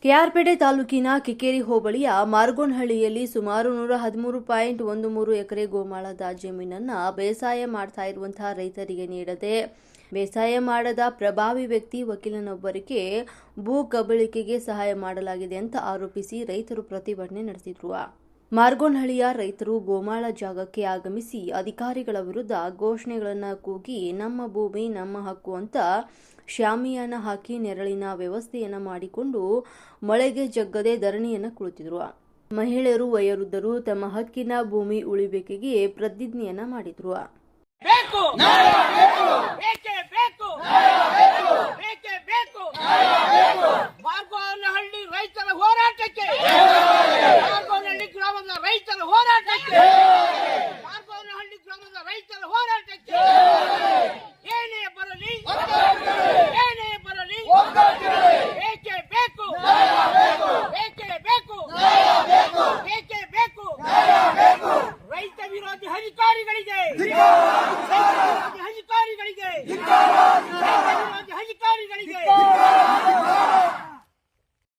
ಕೆಆರ್ಪೇಟೆ ತಾಲೂಕಿನ ಕಿಕ್ಕೇರಿ ಹೋಬಳಿಯ ಮಾರ್ಗೋನಹಳ್ಳಿಯಲ್ಲಿ ಸುಮಾರು 113.13 ಎಕರೆ ಗೋಮಾಳದ ಜಮೀನನ್ನು ಬೇಸಾಯ ಮಾಡ್ತಾ ಇರುವಂತಹ ರೈತರಿಗೆ ನೀಡದೆ ಬೇಸಾಯ ಮಾಡದ ಪ್ರಭಾವಿ ವ್ಯಕ್ತಿ ವಕೀಲನೊಬ್ಬರಿಗೆ ಭೂ ಕಬಳಿಕೆಗೆ ಸಹಾಯ ಮಾಡಲಾಗಿದೆ ಅಂತ ಆರೋಪಿಸಿ ರೈತರು ಪ್ರತಿಭಟನೆ ನಡೆಸಿದ್ರು. ಮಾರ್ಗೋನಹಳ್ಳಿಯ ರೈತರು ಗೋಮಾಳ ಜಾಗಕ್ಕೆ ಆಗಮಿಸಿ ಅಧಿಕಾರಿಗಳ ವಿರುದ್ಧ ಘೋಷಣೆಗಳನ್ನು ಕೂಗಿ ನಮ್ಮ ಭೂಮಿ ನಮ್ಮ ಹಕ್ಕು ಅಂತ ಶಾಮಿಯಾನ ಹಾಕಿ ನೆರಳಿನ ವ್ಯವಸ್ಥೆಯನ್ನ ಮಾಡಿಕೊಂಡು ಮಳೆಗೆ ಜಗ್ಗದೆ ಧರಣಿಯನ್ನ ಕುಳಿತಿದ್ರು. ಮಹಿಳೆಯರು ವಯೋವೃದ್ಧರು ತಮ್ಮ ಹಕ್ಕಿನ ಭೂಮಿ ಉಳಿಬೇಕೆಗೆ ಪ್ರತಿಜ್ಞೆಯನ್ನ ಮಾಡಿದ್ರು. ಮಾರ್ಗೋನಹಳ್ಳಿ ರೈತರ ಹೋರಾಟಕ್ಕೆ, ಮಾರ್ಗೋನಹಳ್ಳಿ ಗ್ರಾಮದ ರೈತರ ಹೋರಾಟಕ್ಕೆ, ಮಾರ್ಗೋನಹಳ್ಳಿ ಗ್ರಾಮದ ರೈತರ ಹೋರಾಟಕ್ಕೆ ಏನೇ ಬರಲಿ ಏನೇ ಬರಲಿ ಬೇಕೇ ಬೇಕು, ಬೇಕೇ ಬೇಕು, ಬೇಕೇ ಬೇಕು. ರೈತ ವಿರೋಧಿ ಅಧಿಕಾರಿಗಳಿಗೆ